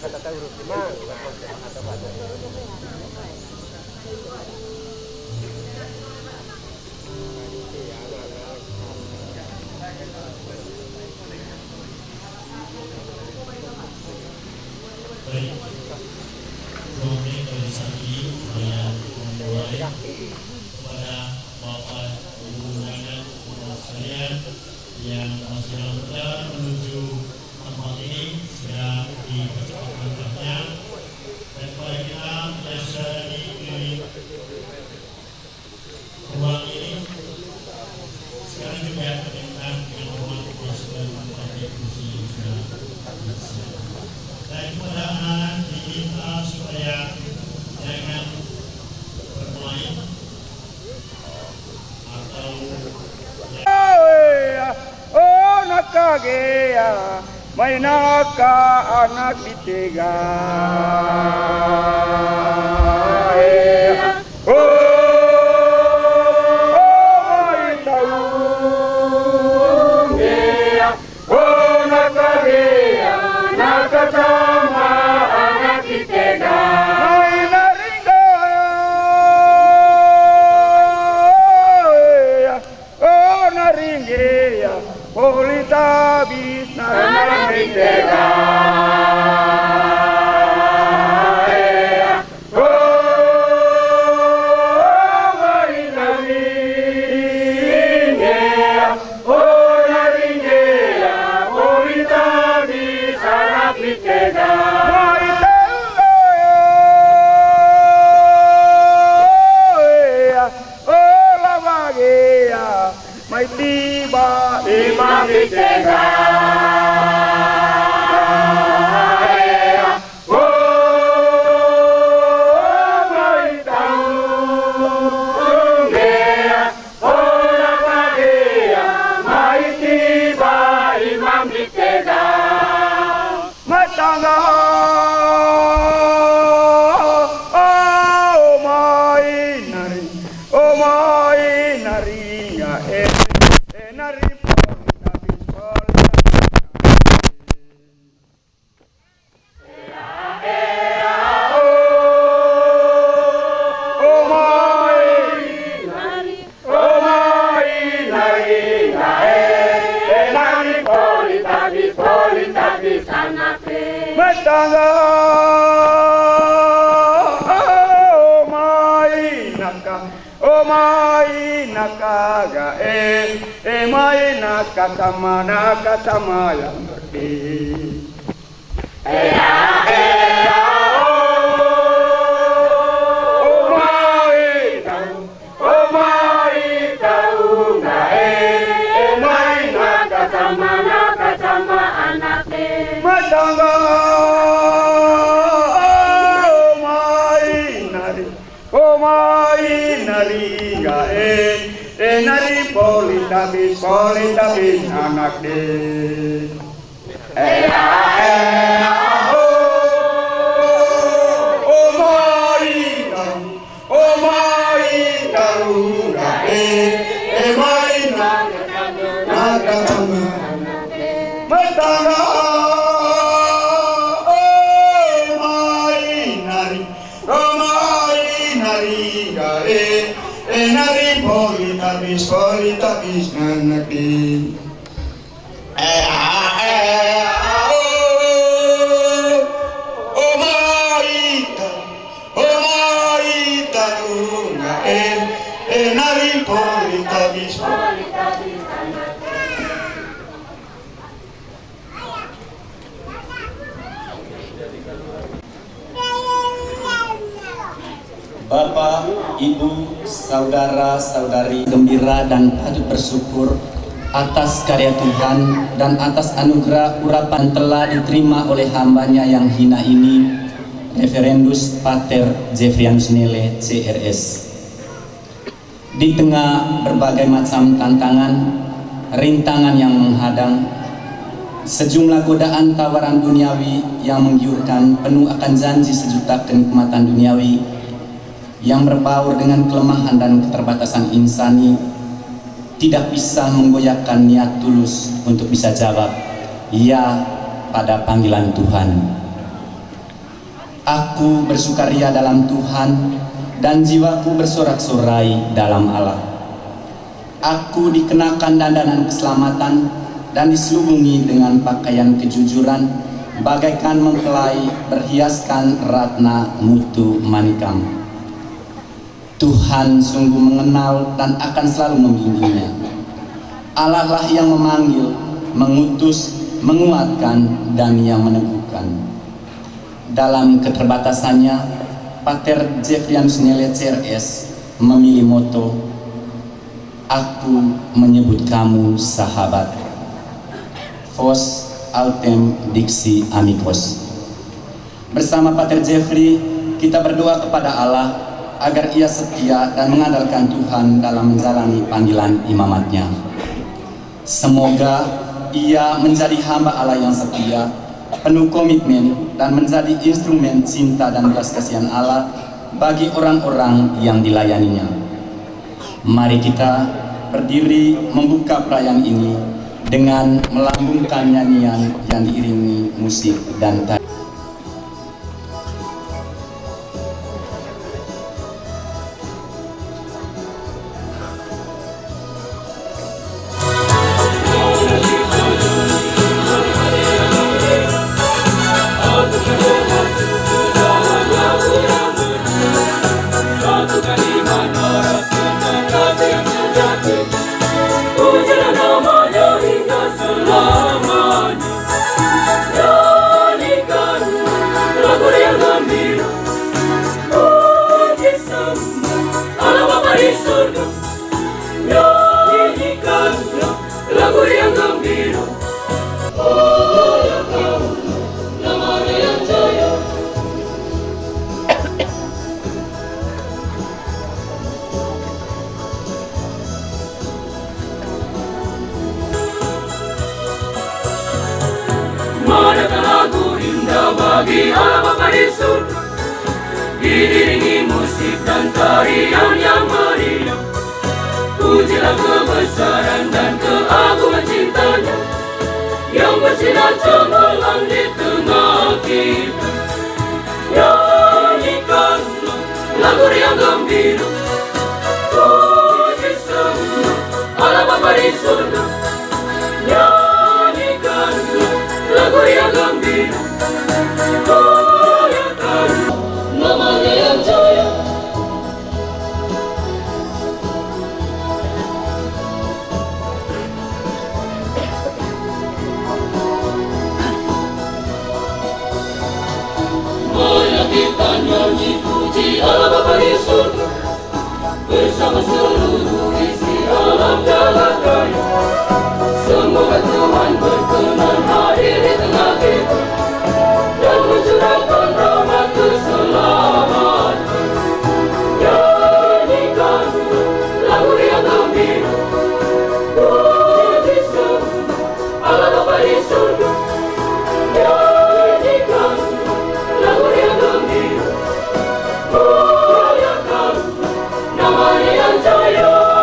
kepada Bapak Ibu dan sekalian yang masih dalam perjalanan menuju tempat ini segera dipercepat langkahnya, dan kepada kita yang sudah di ruang ini sekarang juga perintah dengan hormat sudah mengikuti kursi yang sudah disediakan. Dan kepada anak-anak diminta supaya jangan bermain atau oh nakagea may naka anak ditega may taungea oh nakagea nakasama anak ditega Polita bisna namitega may tiba imam ditega may taungea lapagea may tiba imam ditega matanga may nari Matanga oh my nakaga my nakasama yang ngerti nakasama anaknya matanga oh my nari ga nari polita bis anak de oh my tarunga my nakasama matanga nari polita bis anak di nari polita bis Bapak, Ibu, saudara-saudari gembira dan patut bersyukur atas karya Tuhan dan atas anugerah urapan telah diterima oleh hambanya yang hina ini, Reverendus Pater Jeffrianus Nele, CRS. Di tengah berbagai macam tantangan, rintangan yang menghadang, sejumlah godaan tawaran duniawi yang menggiurkan penuh akan janji sejuta kenikmatan duniawi yang berbaur dengan kelemahan dan keterbatasan insani, tidak bisa menggoyahkan niat tulus untuk bisa jawab ya pada panggilan Tuhan. Aku bersukaria dalam Tuhan dan jiwaku bersorak-sorai dalam Allah. Aku dikenakan dandanan keselamatan dan diselubungi dengan pakaian kejujuran, bagaikan mempelai berhiaskan ratna mutu manikam. Tuhan sungguh mengenal dan akan selalu membimbingnya. Allah lah yang memanggil, mengutus, menguatkan, dan yang meneguhkan. Dalam keterbatasannya, Pater Jeffrianus Nele CRS memilih moto, "Aku menyebut kamu sahabat." Vos autem dixi amicos. Bersama Pater Jeffrey, kita berdoa kepada Allah agar ia setia dan mengandalkan Tuhan dalam menjalani panggilan imamatnya. Semoga ia menjadi hamba Allah yang setia, penuh komitmen, dan menjadi instrumen cinta dan belas kasihan Allah bagi orang-orang yang dilayaninya. Mari kita berdiri membuka perayaan ini dengan melambungkan nyanyian yang diiringi musik dan tari. Bagi Allah Bapa di surga, diiringi musik dan tarian yang meriah. Pujilah kebesaran dan keagungan cintanya yang bersinar cemerlang di tengah kita. Nyanyikanlah lagu yang gembira, puji semua Allah Bapa di surga. Nyanyikanlah lagu yang gembira, goyangkan namanya yang jaya. Marilah kita nyanyi puji Allah Bapa di surga bersama seluruh isi alam jagat raya. Semoga Tuhan berkenan hadir di tengah kita dan mencurahkan rahmat keselamatan. Nyanyikan lagu yang gembira, puji semua Allah Bapa di surga. Nyanyikan lagu yang gembira, goyangkan namanya yang jaya.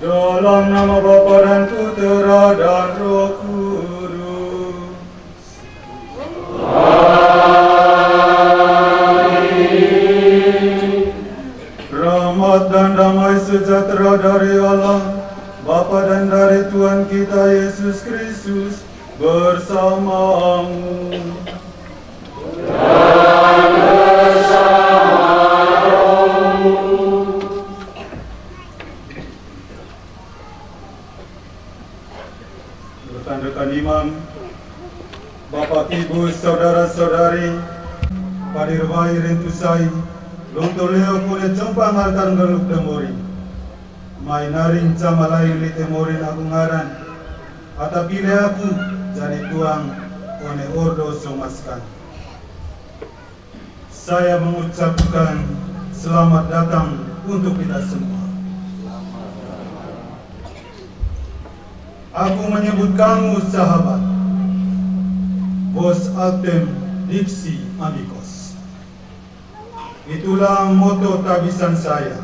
Dalam nama Bapa dan Putera dan Roh Kudus. Amin. Rahmat dan damai sejahtera dari Allah Bapa dan dari Tuhan kita Yesus Kristus bersamamu. Rekan-rekan imam, Bapak Ibu, saudara-saudari, padir bayi rentusai, lontor leo kune jompang hartan geluk demori, mai naring camalai li temorin agungaran, atapile aku jadi tuang one ordo somaskan. Saya mengucapkan selamat datang untuk kita semua. Aku menyebut kamu sahabat, Vos Altem Dixi Amigos. Itulah moto tabisan saya.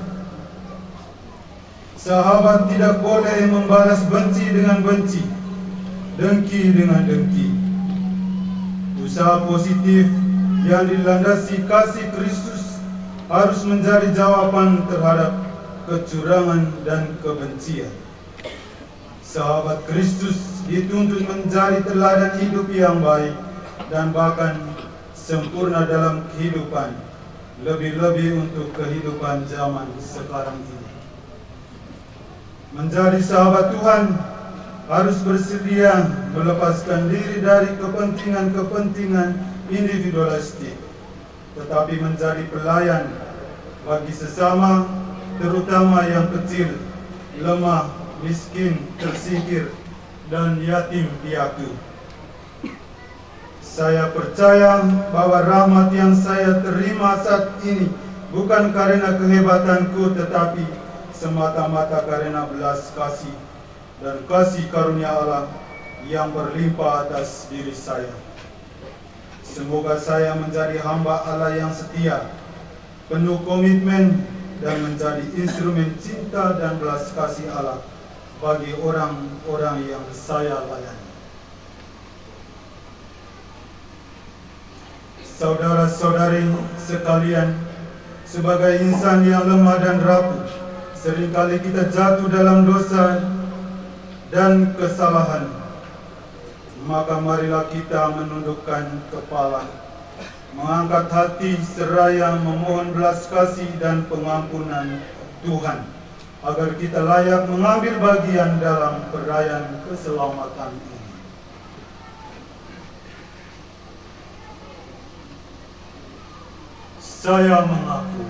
Sahabat tidak boleh membalas benci dengan benci, dengki dengan dengki. Usaha positif yang dilandasi kasih Kristus harus menjadi jawaban terhadap kecurangan dan kebencian. Sahabat Kristus dituntut menjadi teladan hidup yang baik dan bahkan sempurna dalam kehidupan, lebih-lebih untuk kehidupan zaman sekarang ini. Menjadi sahabat Tuhan harus bersedia melepaskan diri dari kepentingan-kepentingan individualistik, tetapi menjadi pelayan bagi sesama, terutama yang kecil, lemah, miskin, tersingkir, dan yatim piatu. Saya percaya bahwa rahmat yang saya terima saat ini bukan karena kehebatanku, tetapi semata-mata karena belas kasih dan kasih karunia Allah yang berlimpah atas diri saya. Semoga saya menjadi hamba Allah yang setia, penuh komitmen, dan menjadi instrumen cinta dan belas kasih Allah bagi orang-orang yang saya layani. Saudara-saudari sekalian, sebagai insan yang lemah dan rapuh, seringkali kita jatuh dalam dosa dan kesalahan. Maka marilah kita menundukkan kepala, mengangkat hati seraya memohon belas kasih dan pengampunan Tuhan, agar kita layak mengambil bagian dalam perayaan keselamatan ini. Saya mengaku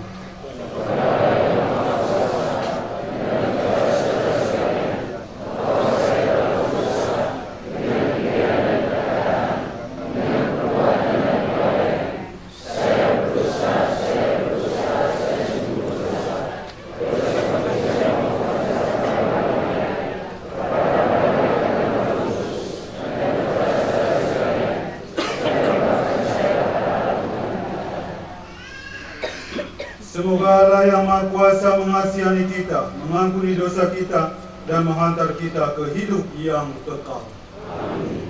semoga Allah yang Maha Kuasa mengasihani kita, mengampuni dosa kita, dan menghantar kita ke hidup yang kekal. Amin.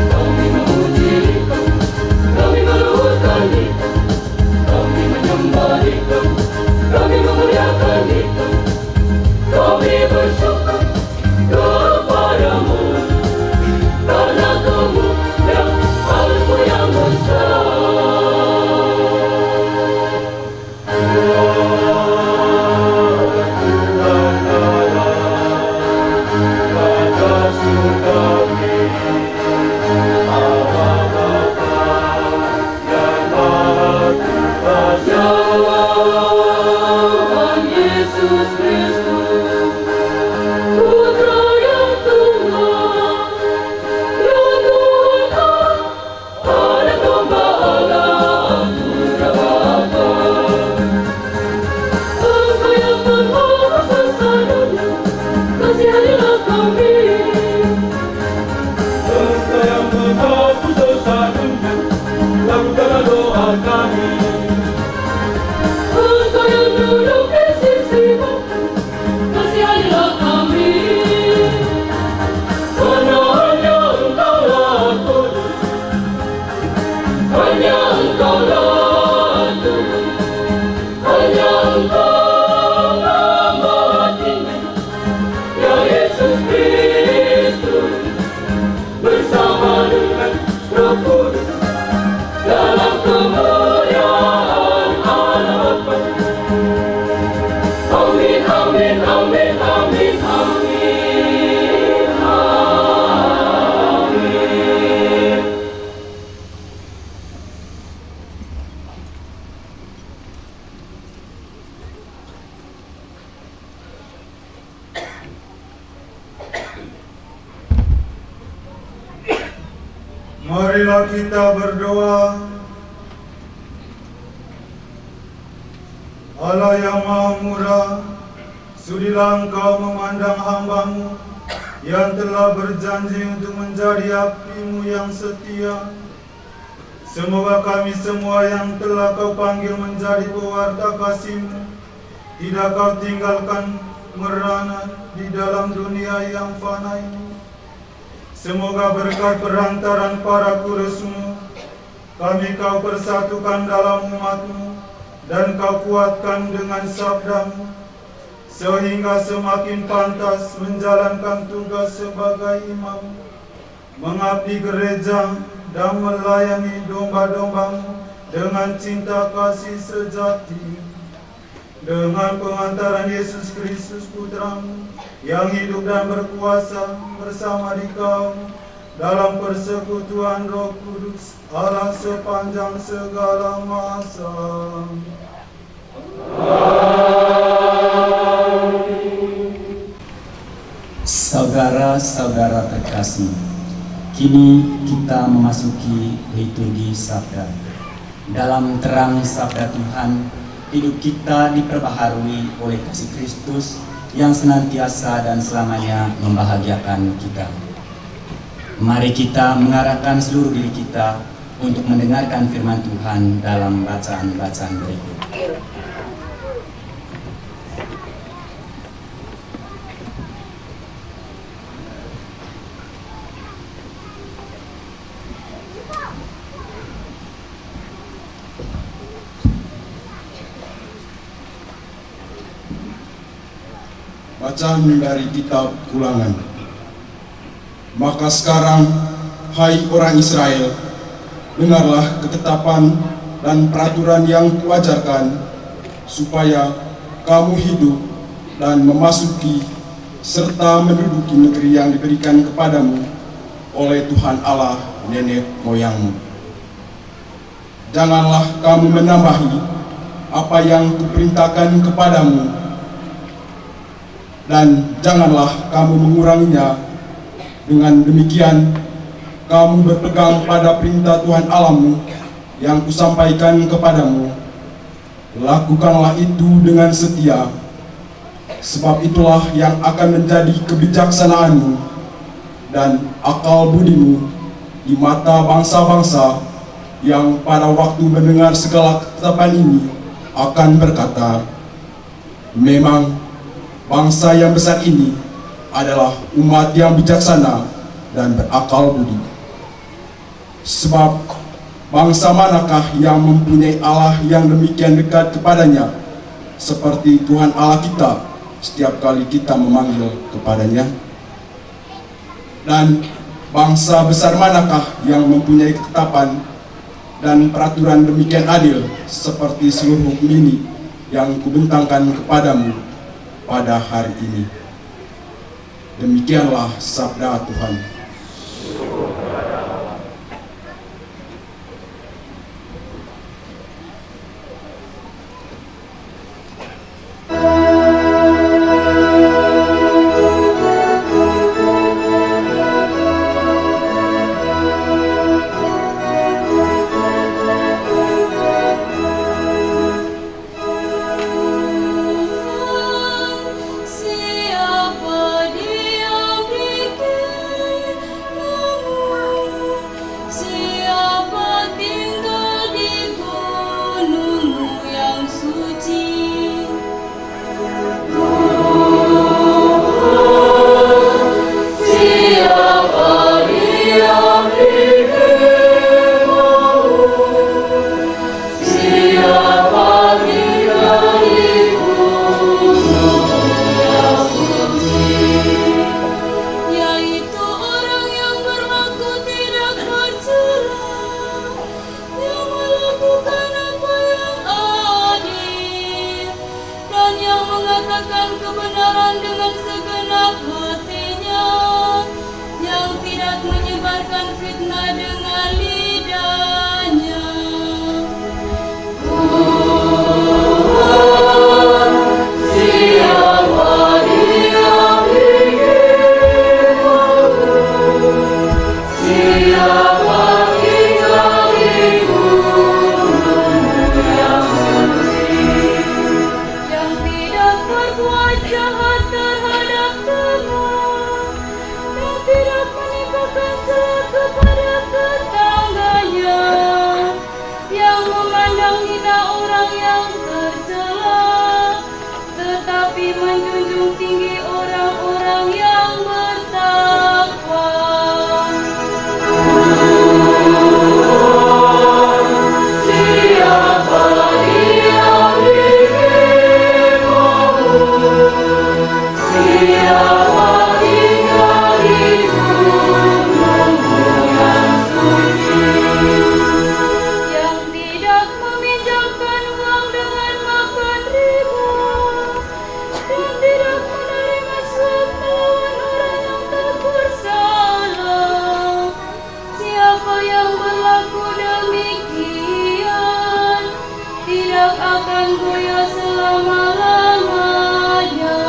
Kami memuji Engkau, kami meluhurkan Engkau, kami menyembah Engkau, kami memuliakan Engkau, kami bersyukur kepadamu, karena kemuliaan Hal-Mu yang besar. Roh Kudus dalam kemuliaan Allah Bapa. Amin, amin, amin, amin, amin, amin. Marilah kita berdoa. Allah yang Maha Murah, sudilah Engkau memandang hamba-Mu yang telah berjanji untuk menjadi api-Mu yang setia. Semoga kami semua yang telah Kau panggil menjadi pewarta kasih-Mu, tidak Kau tinggalkan merana di dalam dunia yang fana ini. Semoga berkat perantaran para kudus-Mu, kami Kau persatukan dalam umat-Mu, dan Kau kuatkan dengan sabda-Mu, sehingga semakin pantas menjalankan tugas sebagai imam, mengabdi gereja, dan melayani domba-domba-Mu dengan cinta kasih sejati. Dengan pengantaran Yesus Kristus Putra-Mu, yang hidup dan berkuasa bersama Dikau dalam persekutuan Roh Kudus, Allah sepanjang segala masa. Saudara-saudara terkasih, kini kita memasuki liturgi Sabda. Dalam terang Sabda Tuhan, hidup kita diperbaharui oleh kasih Kristus yang senantiasa dan selamanya membahagiakan kita. Mari kita mengarahkan seluruh diri kita untuk mendengarkan firman Tuhan dalam bacaan-bacaan berikut. Bacaan dari kitab Ulangan. Maka sekarang, hai orang Israel, dengarlah ketetapan dan peraturan yang kuajarkan, supaya kamu hidup dan memasuki serta menduduki negeri yang diberikan kepadamu oleh Tuhan Allah nenek moyangmu. Janganlah kamu menambahi apa yang kuperintahkan kepadamu, dan janganlah kamu menguranginya. Dengan demikian, kamu berpegang pada perintah Tuhan Allahmu yang kusampaikan kepadamu. Lakukanlah itu dengan setia, sebab itulah yang akan menjadi kebijaksanaanmu dan akal budimu di mata bangsa-bangsa yang pada waktu mendengar segala ketetapan ini akan berkata, memang bangsa yang besar ini adalah umat yang bijaksana dan berakal budi. Sebab bangsa manakah yang mempunyai Allah yang demikian dekat kepadanya, seperti Tuhan Allah kita setiap kali kita memanggil kepadanya? Dan bangsa besar manakah yang mempunyai ketetapan dan peraturan demikian adil, seperti seluruh hukum ini yang kubentangkan kepadamu pada hari ini? Demikianlah sabda Tuhan. Yaitu orang yang berlaku tidak bercela. yang berlaku demikian tidak akan goyah selama-lamanya.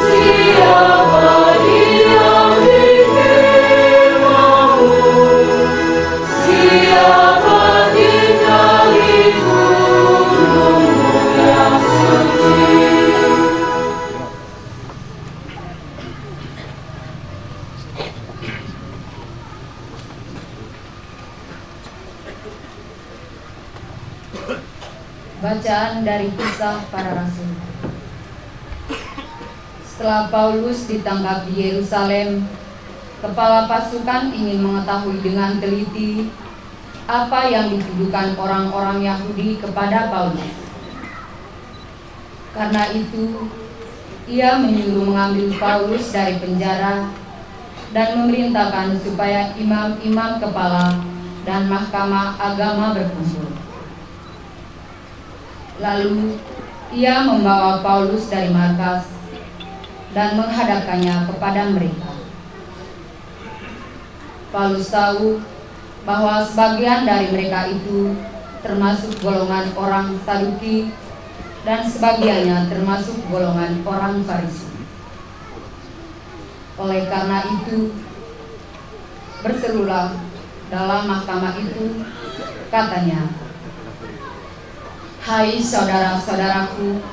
Siapa yang bikin mau? Siapa tinggal di gunung yang suci? Bacaan dari Kisah Para Rasul. Setelah Paulus ditangkap di Yerusalem, kepala pasukan ingin mengetahui dengan teliti apa yang dituduhkan orang-orang Yahudi kepada Paulus. Karena itu, ia menyuruh mengambil Paulus dari penjara dan memerintahkan supaya imam-imam kepala dan mahkamah agama berkumpul. Lalu ia membawa Paulus dari markas dan menghadapkannya kepada mereka. Paulus tahu bahwa sebagian dari mereka itu termasuk golongan orang Saduki dan sebagiannya termasuk golongan orang Farisi. Oleh karena itu, berserulah dalam mahkamah itu, katanya, "Hai saudara-saudaraku,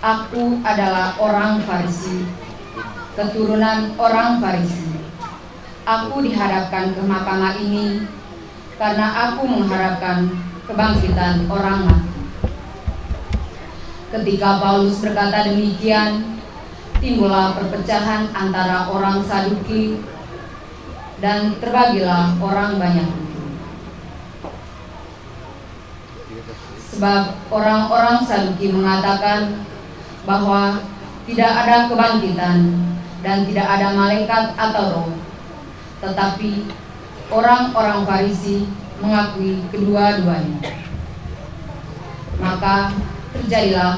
aku adalah orang Farisi, keturunan orang Farisi. Aku dihadapkan ke mahkamah ini karena aku mengharapkan kebangkitan orang mati." Ketika Paulus berkata demikian, timbullah perpecahan antara orang Saduki dan terbagilah orang banyak itu. Sebab orang-orang Saduki mengatakan bahwa tidak ada kebangkitan dan tidak ada malaikat atau roh, tetapi orang-orang Farisi mengakui kedua-duanya. Maka terjadilah